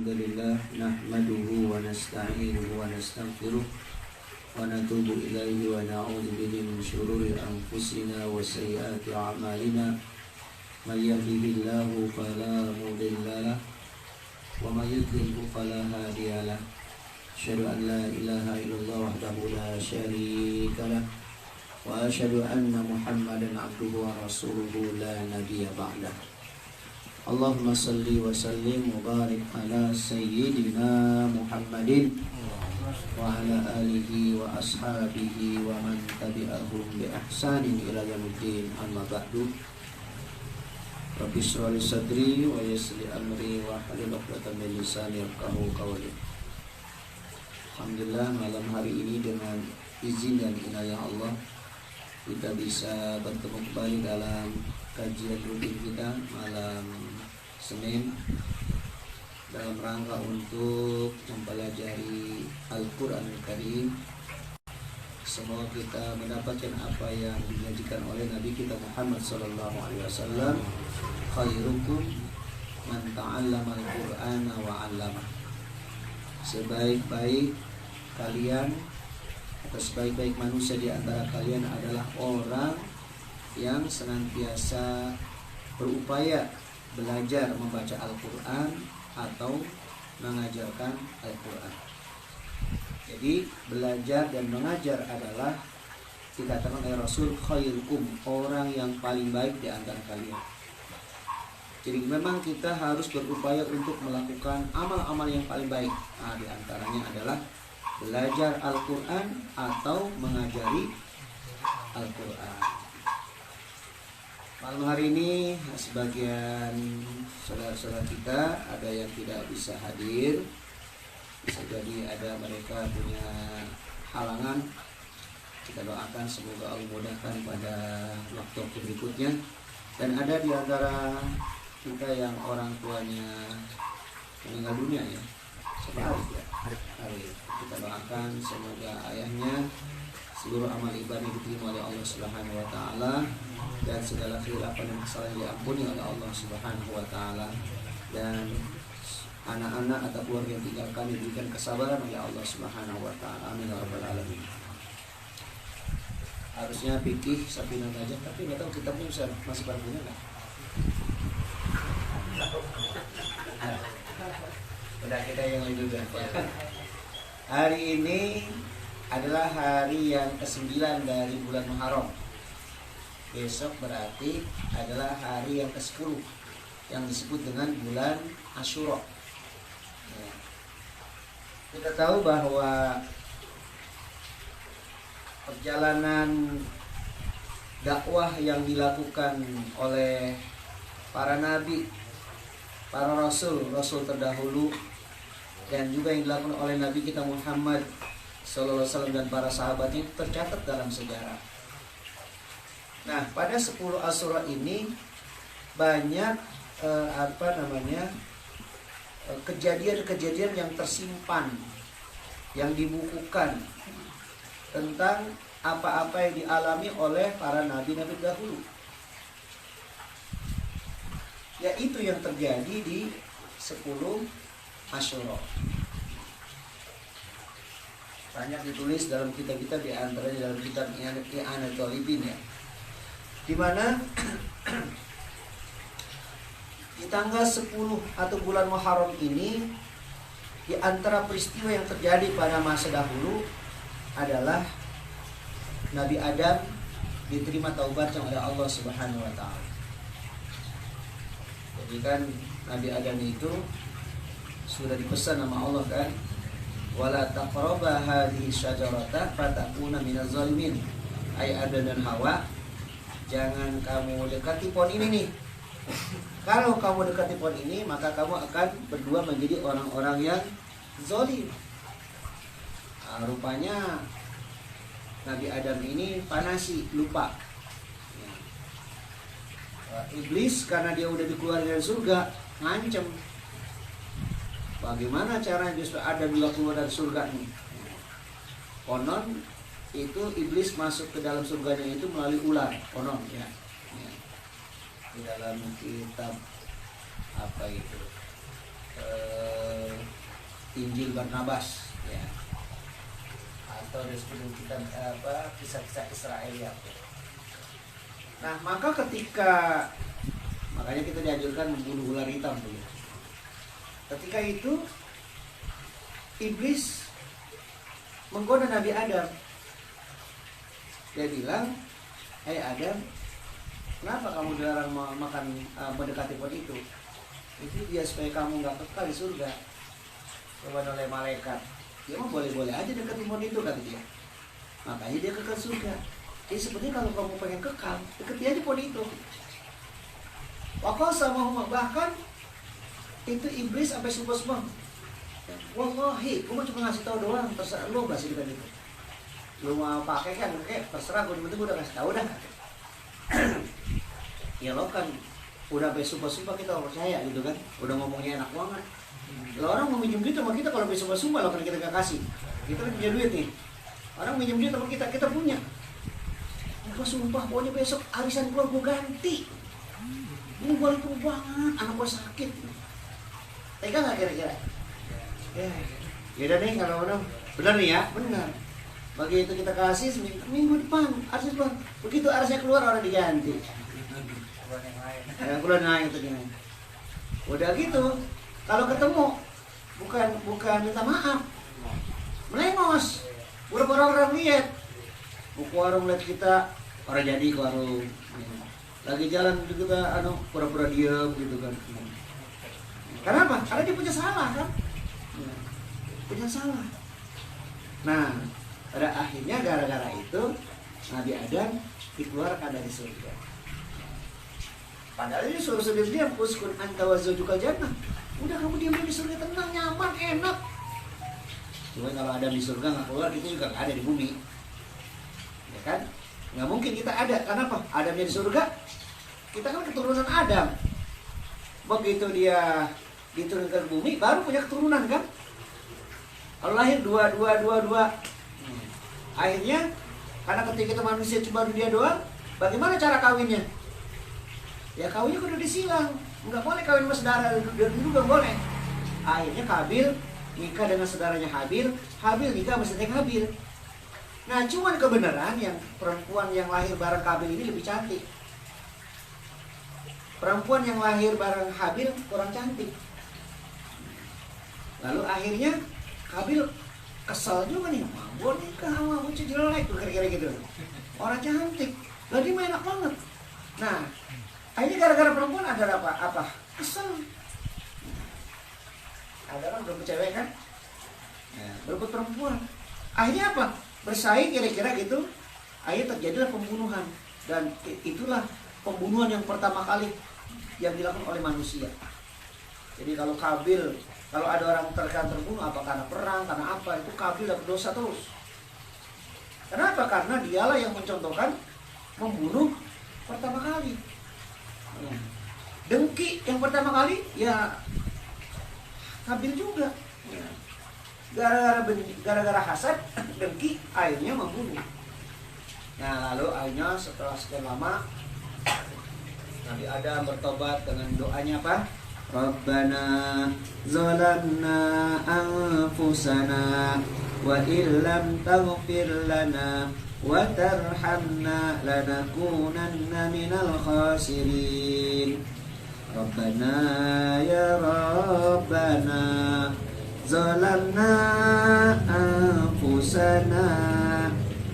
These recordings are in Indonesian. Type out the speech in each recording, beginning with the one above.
الحمد لله نحمده ونستعينه ونستغفره ونتوب إليه ونعوذ به من شرور أنفسنا وسيئات أعمالنا من يهده الله فلا مضل له ومن يضلل فلا هادي له أشهد أن لا إله إلا الله وحده لا شريك له وأشهد أن محمدا عبده ورسوله لا نبي بعده اللهم صل وسلم وبارك على سيدنا محمد وعلى آله وأصحابه ومن تبعهم بإحسان إلى يوم الدين أما بعد رب اشرح لي صدري ويسر لي أمري واحلل عقدة من لساني يفقهوا قولي. Alhamdulillah malam hari ini dengan izin dan inayah Allah kita bisa bertemu kembali dalam kajian rutin kita malam Senin dalam rangka untuk mempelajari Al-Quran Al-Karim. Semoga kita mendapatkan apa yang dijanjikan oleh Nabi kita Muhammad SAW. Khairukum man ta'allama al-Qur'ana wa 'allamah. Sebaik-baik kalian atau sebaik-baik manusia di antara kalian adalah orang yang senantiasa berupaya belajar membaca Al-Quran atau mengajarkan Al-Quran. Jadi belajar dan mengajar adalah dikatakan oleh Rasul khairukum, orang yang paling baik di antara kalian. Jadi memang kita harus berupaya untuk melakukan amal-amal yang paling baik. Nah, di antaranya adalah belajar Al-Quran atau mengajari Al-Quran. Malam hari ini sebagian saudara-saudara kita ada yang tidak bisa hadir. Bisa jadi ada mereka punya halangan. Kita doakan semoga Allah mudahkan pada waktu berikutnya. Dan ada di antara kita yang orang tuanya meninggal dunia ya. Hari kita doakan semoga ayahnya seluruh amal ibadah diterima oleh Allah Subhanahu wa taala dan segala khilafan dan kesalahan diampuni oleh Allah Subhanahu wa taala, dan anak-anak atau keluarga yang tinggalkan diberikan kesabaran oleh Allah Subhanahu wa taala. Amin ya rabbal alamin. Harusnya fikih Safinah aja, tapi enggak tahu kitabnya bisa masih punya enggak? Udah kita yang lain juga. Hari ini adalah hari yang ke-9 dari bulan Muharram. Besok berarti adalah hari yang ke-10 yang disebut dengan bulan Asyura. Ya. Kita tahu bahwa perjalanan dakwah yang dilakukan oleh para nabi, para rasul terdahulu, dan juga yang dilakukan oleh Nabi kita Muhammad Sallallahu Alaihi Wasallam dan para sahabatnya tercatat dalam sejarah. Nah, pada 10 Asyura ini banyak kejadian-kejadian yang tersimpan, yang dibukukan tentang apa-apa yang dialami oleh para nabi-nabi dahulu. Yaitu yang terjadi di 10 Asyura. Banyak ditulis dalam kitab-kitab, di antaranya dalam kitab I'anatul Talibin ya. Di mana di tanggal 10 atau bulan Muharram ini, di antara peristiwa yang terjadi pada masa dahulu adalah Nabi Adam diterima taubatnya oleh Allah Subhanahu wa taala. Jadi kan Nabi Adam itu sudah dipesan sama Allah kan, wala taqraba hadhihi syajarata fatakuna minaz zalimin. Ai Adam dan Hawa, jangan kamu dekati pohon ini nih. Kalau kamu dekati pohon ini, maka kamu akan berdua menjadi orang-orang yang zalim. Nah, rupanya Nabi Adam ini panasi, lupa. Iblis karena dia udah dikeluarkan dari surga, ngancem. Bagaimana caranya justru Adam juga keluar dari surga nih? Konon itu iblis masuk ke dalam surganya itu melalui ular, konon ya. Di dalam kitab apa itu Injil Barnabas ya, atau disebut kita kisah-kisah Israel ya. Nah maka makanya kita dianjurkan membunuh ular hitam tuh. Ketika itu iblis menggoda Nabi Adam. Dia bilang, "Hai Adam, kenapa kamu dilarang makan mendekati pohon itu? Itu dia supaya kamu nggak kekal di surga." Coba oleh malaikat. Dia mah boleh-boleh aja dekati pohon itu, kata dia. Makanya dia kekal surga. Jadi sebenarnya kalau kamu pengen kekal, dekati aja pohon itu. Wakal sama bahkan itu iblis sampai sumpah-sumpah. Wallahi, gue cuma ngasih tahu doang, terserah lo bahas itu kan itu. Lo mau pakai kan, terserah, gue udah ngasih tahu dah. Ya lo kan udah sampai sumpah-sumpah kita percaya gitu kan, udah ngomongnya enak banget. Lo orang mau minjem duit sama kita kalau sampai sumpah-sumpah lo kan kita gak kasih. Kita kan punya duit nih. Orang minjem duit sama kita punya. Gue sumpah, pokoknya besok arisan gue ganti. Ini gue lupa banget, anak gue sakit. Tega gak kira-kira? Ya, yaudah nih kalau udah benar nih ya, benar. Bagi itu kita kasih minggu depan, arsnya keluar. Begitu arsnya keluar orang diganti. Keluar yang lain itu gini. Udah gitu, kalau ketemu bukan minta maaf, melengos. Pura-pura orang lihat, buku warung lihat kita, orang jadi ke warung. Lagi jalan kita pura-pura diam gitu kan. Kenapa? Karena dia punya salah kan? Punya salah. Nah, pada akhirnya gara-gara itu Nabi Adam dikeluarkan dari surga. Padahal ini suruh diam, uskun anta wa zawjuka jannah. Udah kamu diam di surga, tenang, nyaman, enak. Cuma kalau Adam di surga nggak keluar, kita juga nggak ada di bumi, ya kan? Nggak mungkin kita ada. Kenapa? Adamnya di surga, kita kan keturunan Adam. Begitu dia diturunkan ke bumi, baru punya keturunan kan? Kalau lahir dua. Akhirnya karena ketika kita manusia cuma dia doang, bagaimana cara kawinnya? Ya kawinnya kudu disilang, nggak boleh kawin sama saudara dulu nggak boleh. Akhirnya Kabil nikah dengan saudaranya Habil nikah sama saudaranya Habil. Nah cuman kebenaran yang perempuan yang lahir bareng Kabil ini lebih cantik. Perempuan yang lahir bareng Habil kurang cantik. Lalu akhirnya Kabil kesel juga nih, mau nikah sama bocah jelek tuh kira-kira gitu. Orang cantik, lah dia enak banget. Nah, akhirnya gara-gara perempuan ada apa? Kesel. Ada orang berebut cewek kan? Ya, berebut perempuan. Akhirnya apa? Bersaing kira-kira gitu. Akhirnya terjadilah pembunuhan. Dan itulah pembunuhan yang pertama kali yang dilakukan oleh manusia. Jadi kalau ada orang terbunuh apa karena perang, karena apa, itu Kabil dapat dosa terus. Kenapa? Karena dialah yang mencontohkan membunuh pertama kali. Dengki yang pertama kali ya Kabil juga. Gara-gara hasad, dengki, akhirnya membunuh. Nah lalu akhirnya setelah sekian lama Nabi Adam bertobat dengan doanya apa? Rabbana zalamna anfusana wa illam taghfir lana wa tarhamna lanakunanna minal khasirin. Rabbana ya Rabbana zalamna anfusana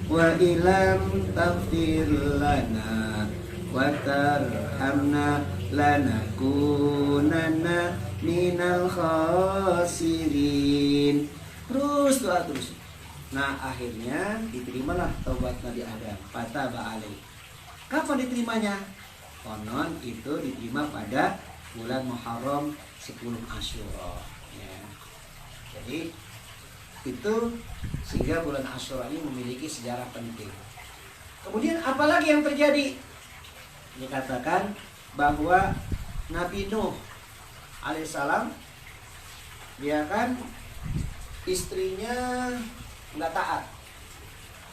wa illam taghfir lana wa tarhamna lanakunanna minal khasirin. Terus. Nah akhirnya diterimalah taubat Nabi Adam. Fataba alaih. Kapan diterimanya? Konon itu diterima pada bulan Muharram 10 Asyura ya. Jadi itu sehingga bulan Asyura ini memiliki sejarah penting. Kemudian apalagi yang terjadi? Dikatakan bahwa Nabi Nuh alaihissalam dia kan istrinya nggak taat.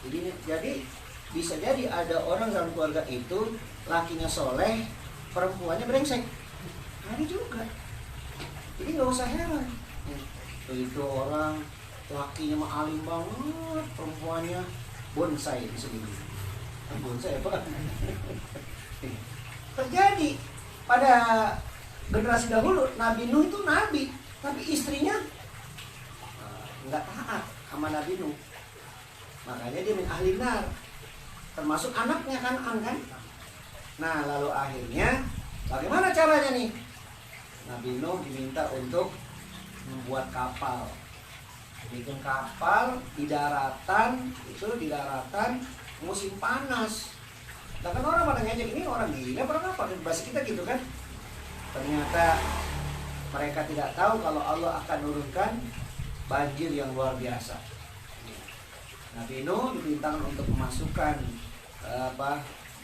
Jadi bisa jadi ada orang dalam keluarga itu lakinya soleh, perempuannya brengsek. Ada juga. Jadi nggak usah heran. Itu orang lakinya mah alim banget, perempuannya bonsai di sini. Bonsai apa? Terjadi pada generasi dahulu. Nabi Nuh itu nabi, tapi istrinya nggak taat sama Nabi Nuh. Makanya dia min ahli nar. Termasuk anaknya Kan'an kan. Nah lalu akhirnya bagaimana caranya nih? Nabi Nuh diminta untuk membuat kapal, bikin kapal di daratan, itu di daratan musim panas. Nah kan orang pada ngejek, ini orang gila apa bahasa kita gitu kan. Ternyata mereka tidak tahu kalau Allah akan menurunkan banjir yang luar biasa. Nabi Nuh diperintahkan untuk memasukkan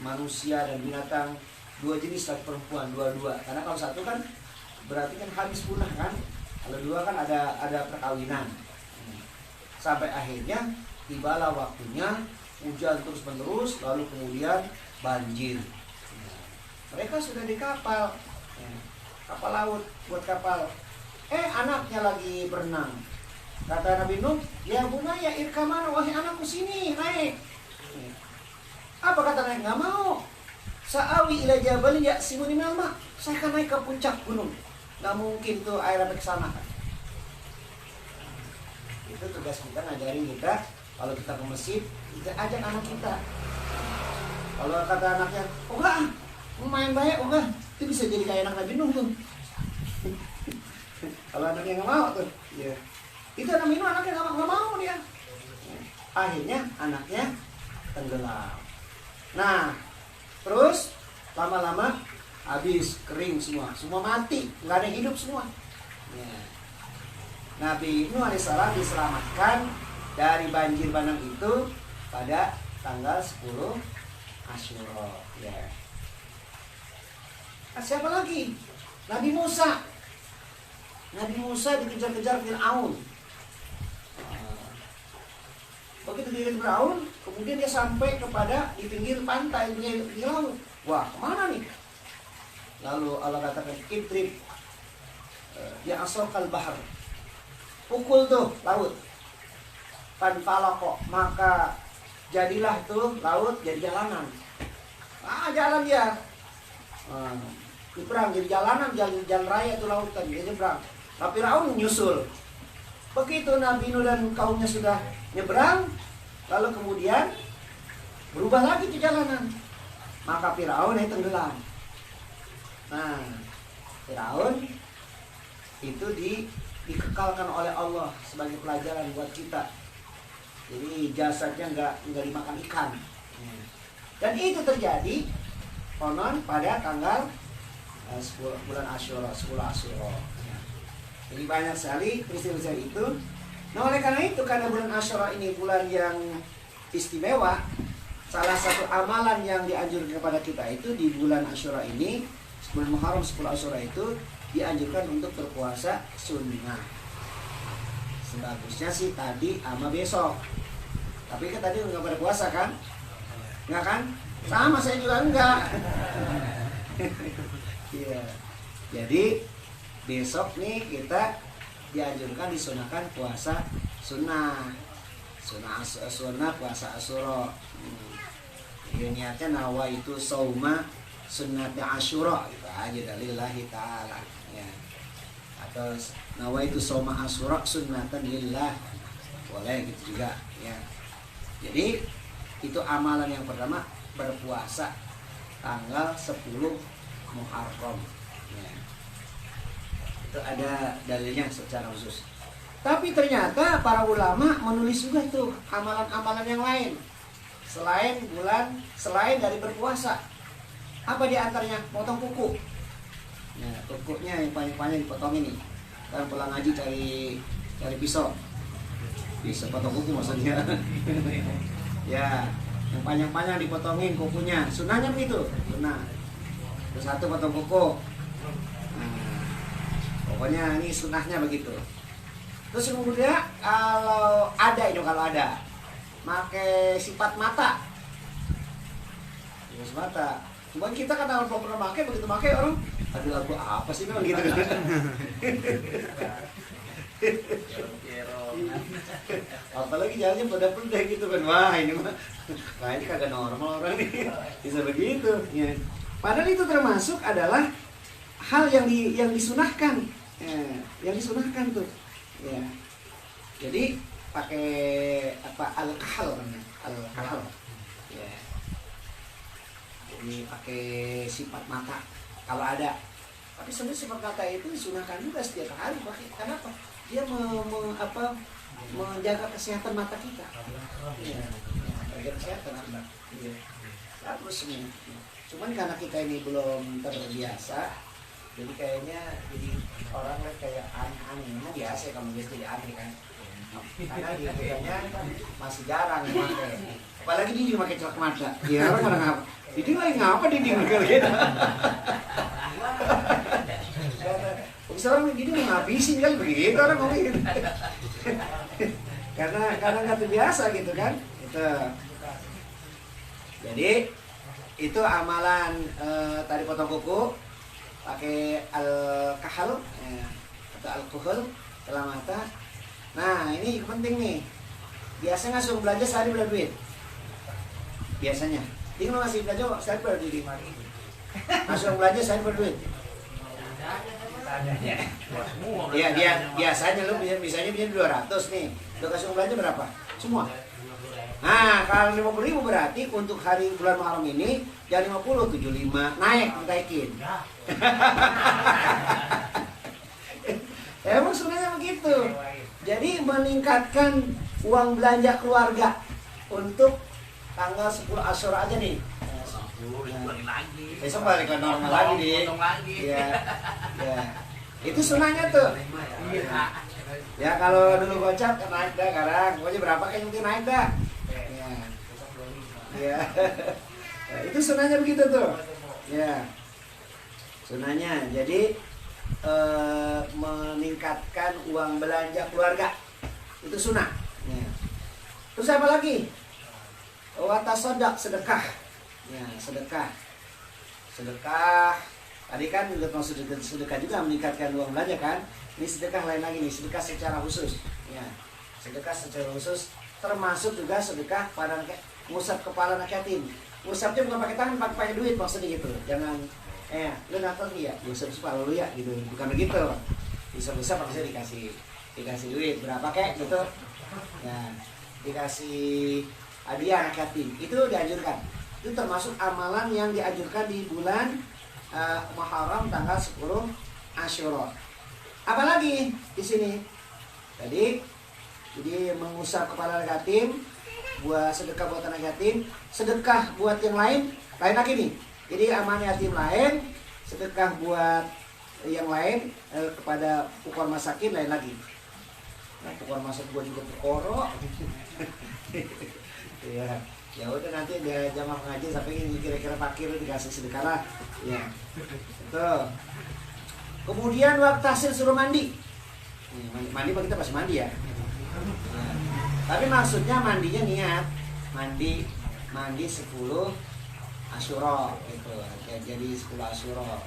manusia dan binatang, dua jenis laki perempuan, dua-dua. Karena kalau satu kan berarti kan habis punah kan. Kalau dua kan ada perkawinan. Sampai akhirnya tibalah waktunya hujan terus menerus, lalu kemudian banjir. Mereka sudah di kapal, kapal laut, buat kapal. Anaknya lagi berenang. Kata Nabi Nuh, ya bunaya irkamana, wahai anakku sini naik. Apa kata naik? Nggak mau. Sa'awi ila jabalin ya'simuni minal ma'. Saya akan naik ke puncak gunung. Nggak mungkin tuh air sampai ke sana kan. Itu tugas kita, ngajarin kita. Kalau kita ke masjid, kita ajak anak kita. Kalau kata anaknya, oh enggak, main banyak, oh enggak, itu bisa jadi kayak anak Nabi Nuh tuh. Kalau anaknya nggak mau tuh, ya. Itu Nabi Nuh anaknya nggak mau dia. Akhirnya anaknya tenggelam. Nah, terus lama-lama habis, kering semua mati, nggak ada yang hidup semua. Ya. Nabi Nuh alaihissalam diselamatkan dari banjir bandang itu pada tanggal 10 Asyura. Ya. Nah, siapa lagi? Nabi Musa. Nabi Musa dikejar-kejar Fir'aun. Begitu dikejar Fir'aun, kemudian dia sampai kepada di pinggir pantai, di laut. Wah, kemana nih? Lalu Allah katakan, idrib ya asokal bahar. Pukul tuh laut. Fanfalaqo, maka jadilah tuh laut jadi jalanan. Jalan dia. Nyebrang jadi jalanan, jalan raya tuh lautan, dia nyebrang. Tapi Firaun menyusul. Begitu Nabi Nuh dan kaumnya sudah nyebrang, lalu kemudian berubah lagi ke jalanan. Maka Firaun yang tenggelam. Nah, Firaun itu dikekalkan oleh Allah sebagai pelajaran buat kita. Jadi jasadnya nggak dimakan ikan. Dan itu terjadi konon pada tanggal 10 bulan Asyura, 10 Asyura. Jadi banyak sekali peristiwa itu. Nah oleh karena itu, karena bulan Asyura ini bulan yang istimewa, salah satu amalan yang dianjurkan kepada kita itu di bulan Asyura ini, bulan Muharram 10 Asyura itu dianjurkan untuk berpuasa sunnah. Sebagusnya sih tadi sama besok. Tapi kan tadi nggak pada puasa kan? Nggak kan? Sama saya juga enggak. Iya. Jadi besok nih kita dianjurkan disunahkan puasa sunnah. Sunnah puasa Asyura. Ya niatnya nawa itu sauma sunnati Asyura gitu aja dalillahi ta'ala ya. Atau nawa itu sauma Asyura sunnatan lillah. Boleh gitu juga ya. Jadi itu amalan yang pertama, berpuasa tanggal 10 Muharram ya. Itu ada dalilnya secara khusus. Tapi ternyata para ulama menulis juga tuh amalan-amalan yang lain selain dari berpuasa. Apa di antaranya? Potong kuku. Nah, kukunya yang panjang-panjang dipotong ini. Kan pulang ngaji cari pisau. Bisa potong kuku maksudnya. Ya, yang panjang-panjang dipotongin kukunya. Sunahnya begitu. Sunnah. Terus satu potong kuku. Nah, pokoknya ini sunahnya begitu. Terus kemudian kalau ada pakai sifat mata. Sifat mata. Cuman kita kan kalau pernah pakai, begitu pakai orang Aduh lagu apa sih memang gitu kan. Apalagi jalannya pada gitu kan. Wah ini mah kayaknya kagak normal orang nih. Bisa begitu ya. Padahal itu termasuk adalah hal yang disunahkan. Yang disunahkan tuh. Ya. Jadi pakai apa al-kahal namanya. Al-kahal. Ya. Jadi pakai sifat mata kalau ada. Tapi sebenarnya sifat mata itu disunahkan juga setiap hari pakai. Kenapa? Dia menjaga kesehatan mata kita. Iya, menjaga kesehatan mata. Iya. Harusnya. Cuman karena kita ini belum terbiasa, jadi kayaknya orang kayak aneh-aneh biasa kamu biasa jadi aneh kan. Karena dia masih jarang memakai. Apalagi dia pakai celak mata. Ya orang ngapa? Jadi lagi ngapa dia gitu. Bisa orang gini menghabisin kan begitu orang ngomong gitu. karena nggak terbiasa gitu kan. Jadi itu amalan tadi potong kuku pakai al-kahal atau al-kuhul dalam mata. Nah ini penting nih. Biasanya langsung belanja sehari berapa duit? Biasanya. Tinggal ngasih belanja sehari berapa duit? Langsung belanja sehari berapa duit? Ya dia biasanya lu misalnya 200 nih. Lu kasih belanja berapa? Semua. Nah, kalau 50.000 berarti untuk hari bulan Muharram ini jangan 50, 75 naik ditaikin. Emang sebenarnya begitu. Jadi meningkatkan uang belanja keluarga untuk tanggal 10 Asyura aja nih. Besok balik ke normal lagi nih. Iya. Ya. Itu sunahnya tuh. Ya kalau dulu gocap kan naik dah sekarang. Pokoknya berapa kan mungkin naik dah. Ya. Ya. Ya. Itu sunahnya begitu tuh. Ya. Sunahnya. Jadi meningkatkan uang belanja keluarga. Itu sunah. Ya. Terus apa lagi? Watasodak sedekah. Ya, sedekah. Tadi kan juga mau sedekah juga meningkatkan uang belanja kan. Ini sedekah lain lagi nih, sedekah secara khusus. Ya, sedekah secara khusus termasuk juga sedekah pada ngusap kepala anak yatim. Ngusapnya bukan pakai tangan, pakai duit maksudnya gitu. Jangan lu nonton ya, ngusap kepala lu ya gitu. Bukan begitu. Bisa-bisa maksudnya dikasih duit berapa kek gitu. Ya, dikasih hadiah anak yatim. Itu dianjurkan. Itu termasuk amalan yang dianjurkan di bulan Muharram tanggal 10 Asyura. Apalagi di sini? Tadi jadi mengusap kepala anak yatim, buat sedekah buat anak yatim, sedekah buat yang lain lagi nih. Jadi amanah yatim lain, sedekah buat yang lain kepada pukul masakin lain lagi. Nah, pukul masak gua juga perkoro. Ya. Ya udah nanti dia jamaah pengajian sampai ini kira-kira fakir dikasih sedekah lah. Ya. Betul. Kemudian waktu hasil suruh mandi. Mandi pak kita pasti mandi ya. Nah, tapi maksudnya mandinya niat. Mandi 10 Asyura gitu. Ya, jadi 10 Asyura.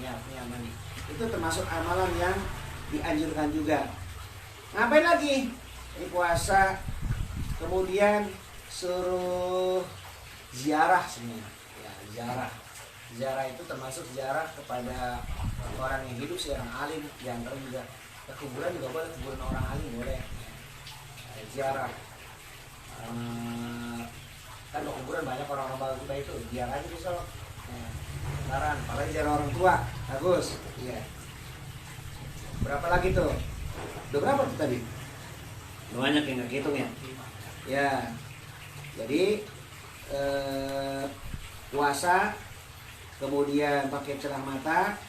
Niatnya mandi. Itu termasuk amalan yang dianjurkan juga. Ngapain lagi? Ini puasa. Kemudian suruh ziarah sebenarnya. Ya, ziarah itu termasuk ziarah kepada orang yang hidup, seorang alim, yang juga ke kuburan juga boleh, kuburan orang alim boleh. Ya, ziarah. Kan di kuburan banyak orang-orang baik itu, ziarah aja bisa loh. Saran, apalagi ziarah orang tua, bagus. Iya. Berapa lagi tuh? Udah berapa tuh tadi? Banyak yang nggak hitung ya. Ya. Jadi puasa, kemudian pakai celah mata,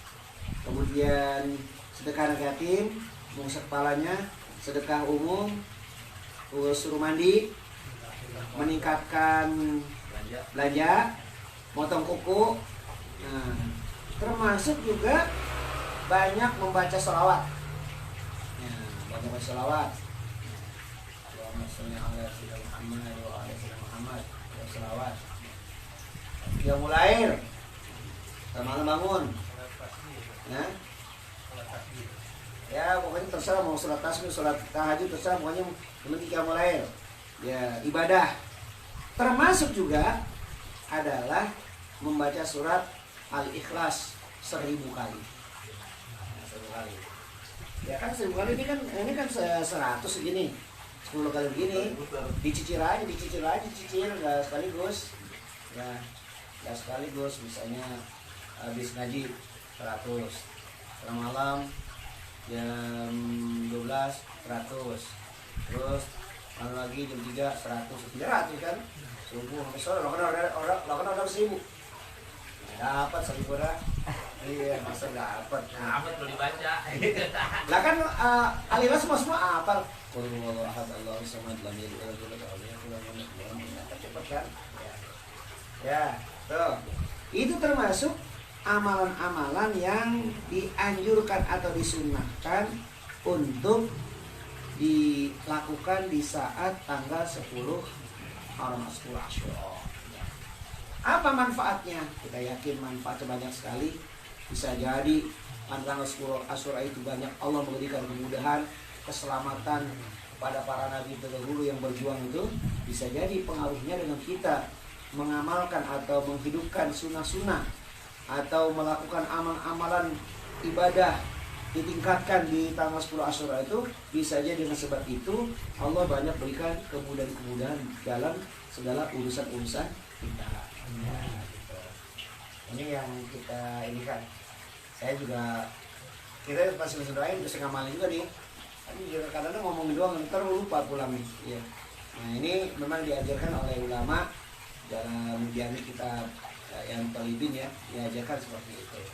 kemudian sedekah anak yatim, mengusap kepalanya, sedekah umum, suruh mandi, meningkatkan belanja, motong kuku, nah, termasuk juga banyak membaca sholawat. Nah, banyak membaca sholawat. Muhammad selawat. Dia mulai malam bangun Nah, ya pokoknya terserah mau sholat tasbih, sholat tahajud, terserah pokoknya yang qiyamul lail. Ya, ibadah. Termasuk juga adalah membaca surat Al-Ikhlas 1000 kali. 1000 kali. Ya kan 1000 kali ini kan 100 segini. 10 kali begini. Dicicil aja, dicicil enggak sekaligus. Ya, enggak sekaligus, misalnya habis ngaji 100. Tengah malam jam 12 100. Terus malam lagi jam 3 100. 300 kan? Subuh sampai sore lo kan udah 1000. Dapat 1000 dah. Iya, masa dapat. Dapat lo dibaca. Lah kan Al-Ikhlas semua apal. Qul huwallahu ahad, Allahus samad, lam yalid walam yulad walam yakul lahu kufuwan ahad. Cepat kan? Ya, tuh. Itu termasuk amalan-amalan yang dianjurkan atau disunnahkan untuk dilakukan di saat tanggal 10 Muharram Asyura. Apa manfaatnya? Kita yakin manfaatnya banyak sekali. Bisa jadi tanggal 10 Asyura itu banyak Allah memberikan kemudahan, keselamatan kepada para nabi terdahulu yang berjuang itu. Bisa jadi pengaruhnya dengan kita mengamalkan atau menghidupkan sunnah-sunnah atau melakukan amalan-amalan ibadah ditingkatkan di tanggal 10 Asyura itu. Bisa jadi dengan sebab itu Allah banyak berikan kemudahan-kemudahan dalam segala urusan-urusan kita. Ya, gitu. Ini yang kita ini kan. Saya juga kita masih doain terus ngamalin juga nih. Tapi juga kadang-kadang ngomongin doang ntar lupa pulang nih. Ya. Nah, ini memang diajarkan oleh ulama dalam menjadi kita yang talibin ya, diajarkan seperti itu ya.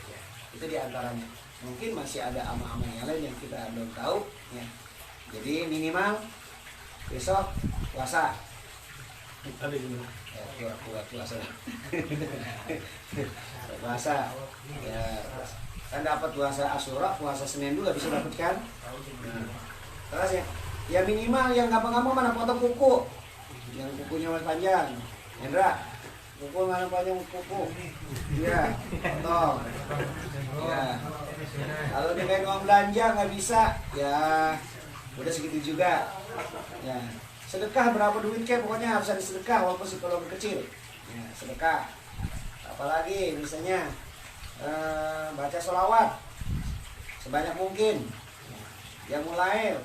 Itu diantaranya. Mungkin masih ada amal-amal yang lain yang kita belum tahu ya. Jadi minimal besok puasa. Ada juga. Ya, puasa. Puasa. Ya, kan dapat puasa Asyura, puasa Senin juga bisa dapat kan? Nah, terus ya minimal yang gampang-gampang mana potong kuku. Yang kukunya masih panjang. Hendra, kuku mana panjang kuku? Iya, potong. Ya. Kalau dia pengen uang belanja nggak bisa, ya udah segitu juga. Ya. Sedekah berapa duit kayak pokoknya harus ada sedekah walaupun psikologi kecil. Ya, sedekah. Apalagi misalnya baca sholawat sebanyak mungkin. Yang mulai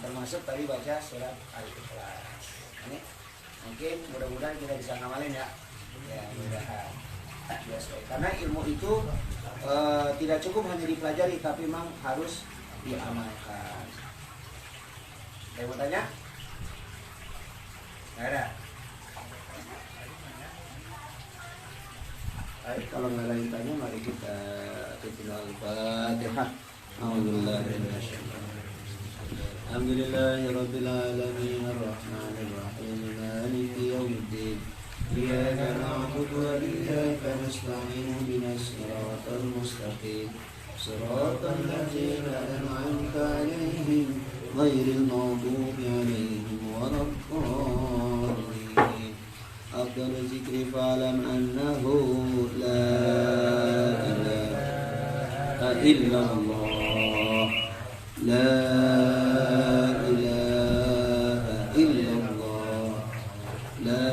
termasuk tadi baca surat Al-Ikhlas. Ini mungkin mudah-mudahan kita bisa ngamalin ya. Ya, mudah-mudahan. Karena ilmu itu tidak cukup hanya dipelajari tapi memang harus diamalkan. Saya mau tanya? Nggak ada? Baik, kalau nggak ada yang tanya, mari kita tutup Al-Fatihah. Alhamdulillahirabbil alamin arrahmanir rahim maliki yaumiddin iyyaka na'budu wa iyyaka nasta'in ihdinas siratal mustaqim siratal ladzina an'amta 'alaihim ghairil maghdubi 'alaihim waladdallin. Afdal zikri fa'lam annahu la ilaha illallah, la ilaha illallah, la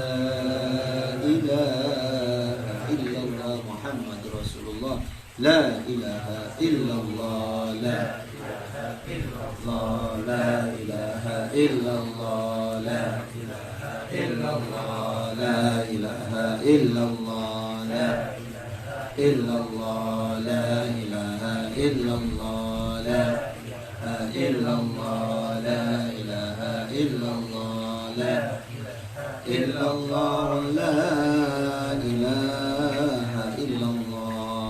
ilaha illallah Muhammad Rasulullah, la ilaha illallah, la ilaha illallah, la ilaha illallah, la ilaha illallah, la ilaha illallah, la ilaha illallah, la ilaha illallah, la ilaha illallah, la ilaha illallah, la ilaha illallah,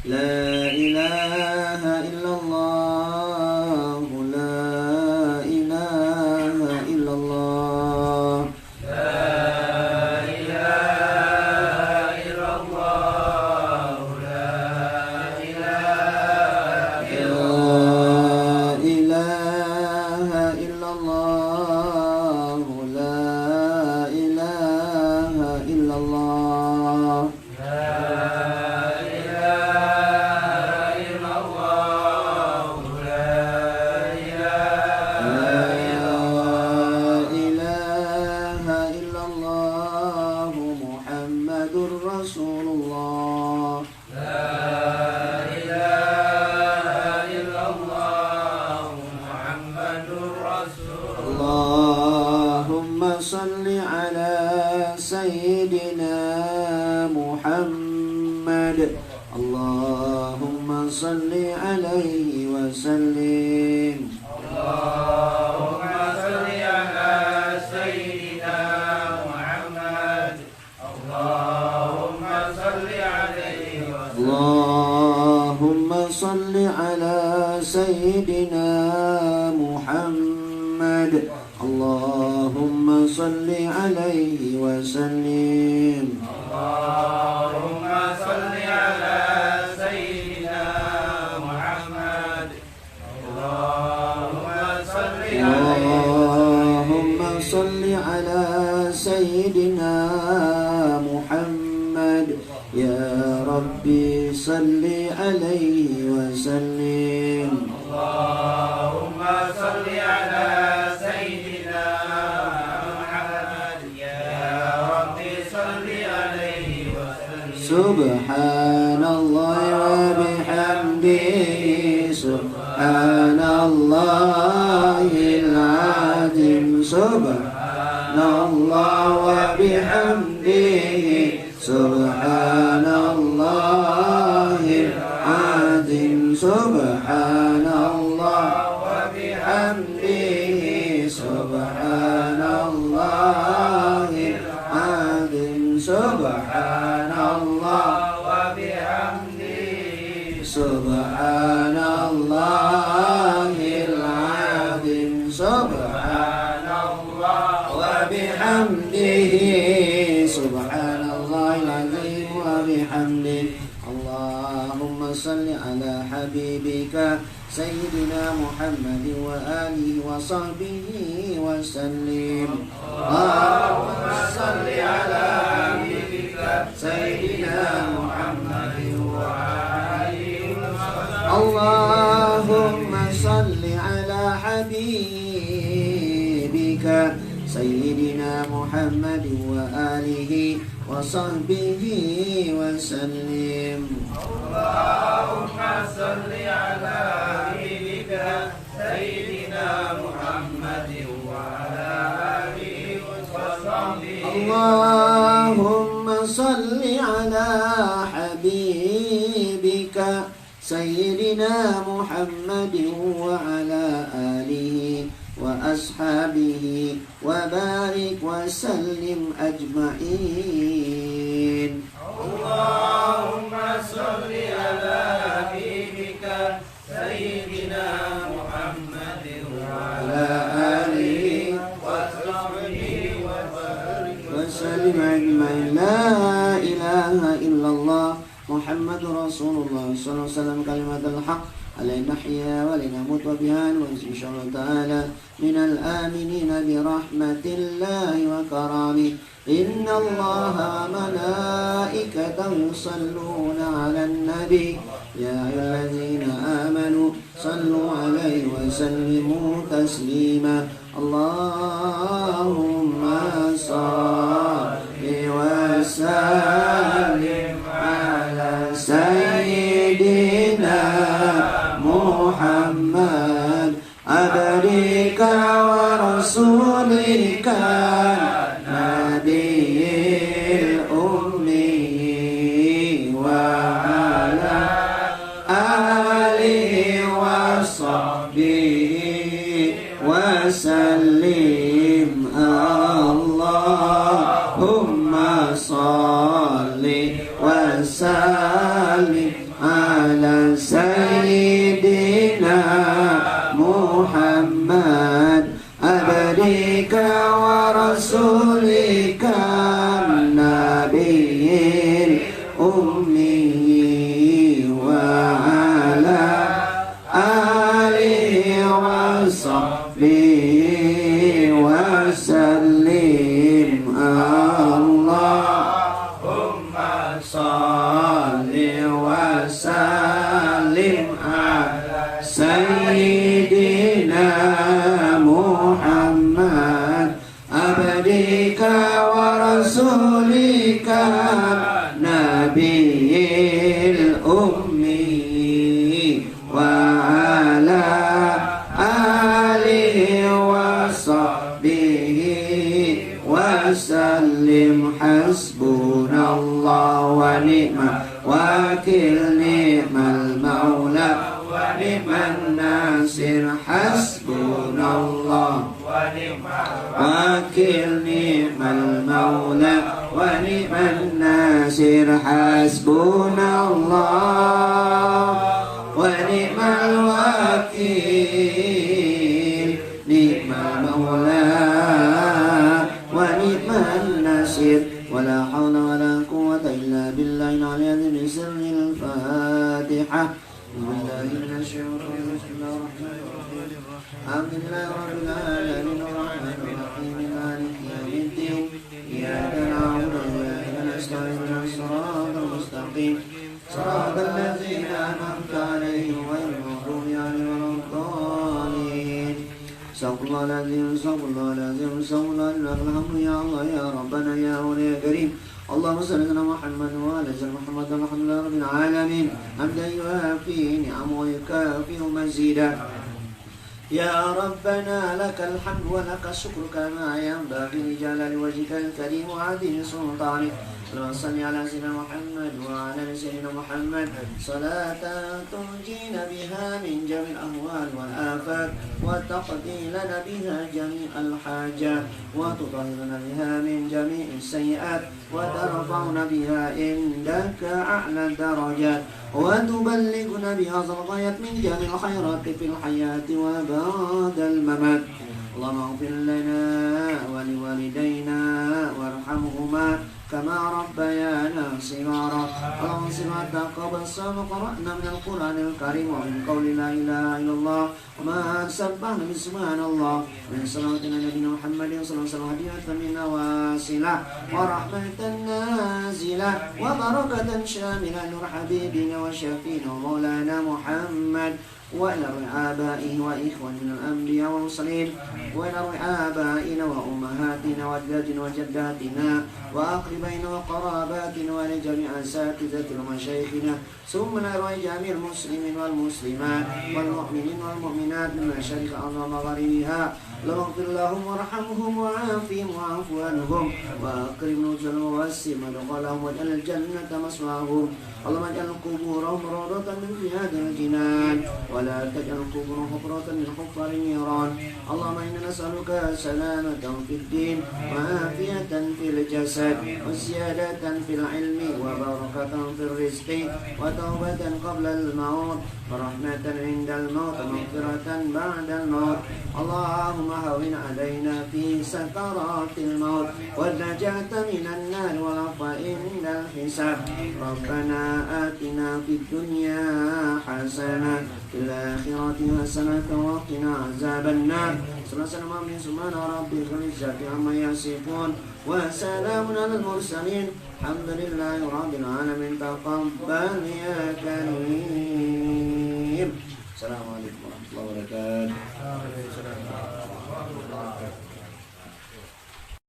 la ilaha illallah, la ilaha illallah, la ilaha illallah. La اللهم صل عليه وسلم. اللهم صل على سيدنا محمد. اللهم صل عليه وسلم. اللهم صل على سيدنا محمد. اللهم صل عليه وسلم. اللهم صل على سيدنا محمد. اللهم صل اللهم صل على سيدنا محمد. يا ربي صل عليه وسلم. اللهم صل على سيدنا محمد. يا رب صل عليه وسلم. سبحان الله وبحمده سبحان الله العظيم. سبحان الله وبحمده سبحان الله العظيم. سبحان الله وبحمده سبحان الله العظيم. سبحان الله وبحمده سبحان الله العظيم. سبحان الله وبحمده سبحان الله العظيم وبحمده. اللهم صل على حبيبك سيدنا محمد وآله وصحبه وسلم. اللهم صل على حبيبك سيدنا محمد وآله وصحبه. اللهم صل على حبيبك سيدنا محمد وآله وصحبه وسلم. اللهم صل على حبيبك سيدنا محمد وعلى آله وصحبه. اللهم صل على حبيبك سيدنا محمد وعلى آله وأصحابه وبارك وسلم أجمعين. اللهم صل على حبيبك سيدنا محمد وعلى آله وصحبه وسلم أجمعين. لا إله إلا الله محمد رسول الله صلى الله عليه وسلم. كلمة الحق علينا نحيا ولنموت وبها ونسأل إن شاء الله تعالى من الآمنين برحمة الله وكرامه. إن الله وملائكته يصلون على النبي يا أيها الذين آمنوا صلوا عليه وسلموا تسليما. اللهم صل وسلم على سيدنا محمد عبدك ورسولك نبي الأمي وعلى آله وصحبه وسلم. اللهم صل وسلم على سيدنا محمد عبدك ورسولك النبي الأمي وعلى آله وصحبه وسلم. اللهم صل وسلم على سيدنا محمد عبدك ورسولك نبي الأمي وعلى آله وصحبه وسلم. حسبنا الله ونعم الوكيل. نعم المولى ونعم الناصر حسبنا الله ونعم الوكيل نعم المولى ونعم الناصر حسبنا الله ونعم الوكيل نعم المولى ونعم الناصر ولا حول ولا قوة إلا بالله العلي العظيم سر الفاتحة بالله من الشيطان بسم الله الرحمن الرحيم الحمد لله رب العالمين الرحمن الرحيم مالك يوم الدين إياك نعبد وإياك نستعين اهدنا الصراط المستقيم صراط الذين أنعمت عليهم غير المغضوب عليهم ولا الضالين استغفر الله العظيم استغفر الله العظيم استغفر الله العظيم الحمد يا الله يا ربنا يا أولي يا كريم اللهم صل على محمد وعلى آل محمد الحمد لله رب العالمين حمدا يوافي نعمه ويكافئ مزيدا يا ربنا لك الحمد ولك الشكر كما ينبغي لجلال وجهك الكريم وعظيم سلطانك اللهم صل على سيدنا محمد وعلى ال سيدنا محمد صلاة تنجينا بها من جميع الأهوال والآفات وتقضي لنا بها جميع الحاجات وتطهرنا بها من جميع السيئات وترفعنا بها عندك أعلى الدرجات وتبلغنا بها الغايات من جميع الخيرات في الحياة وبعد الممات اللهم اغفر لنا ولوالدينا وارحمهما كما ربيانا صغارا اللهم صل تقبل الصلاة قرأنا من القرآن الكريم ومن قول لا إله إلا الله وما سبحنا بسبحان الله من صلاة نبينا محمد صلى الله عليه وسلم هدية منا واصلة ورحمة نازلة وبركة شاملة نور حبيبنا وشفينا مولانا محمد وإلى آبائه وإخواننا الأنبياء والمرسلين وإلى آبائنا وأمهاتنا وأجدادنا وجداتنا وأقربائنا وقراباتنا ولجميع أساتذتنا ومشايخنا ثم إلى جميع المسلمين والمسلمات والمؤمنين والمؤمنات من مشارق الأرض ومغاربها اللهم اغفر لهم وارحمهم وعافهم واعف عنهم وأكرم نزلهم ووسع مدخلهم واجعل الجنة مثواهم اللهم اجعل قبورهم روضة من رياض الجنان ولا تجعل قبورهم حفرة من حفر النيران اللهم إنا نسألك سلامة في الدين وعافية في الجسد وزيادة في العلم وبركة في الرزق وتوبة قبل الموت ورحمة عند الموت ومغفرة بعد الموت اللهم هون علينا في سكرات الموت والنجاة من النار والعفو عند الحساب ربنا آتنا في الدنيا حسنة في الآخرة حسنة وقنا عذاب النار سبحان ربك رب العزة عما يصفون وسلام على المرسلين الحمد لله رب العالمين تقبل يا كريم السلام عليكم ورحمة الله وبركاته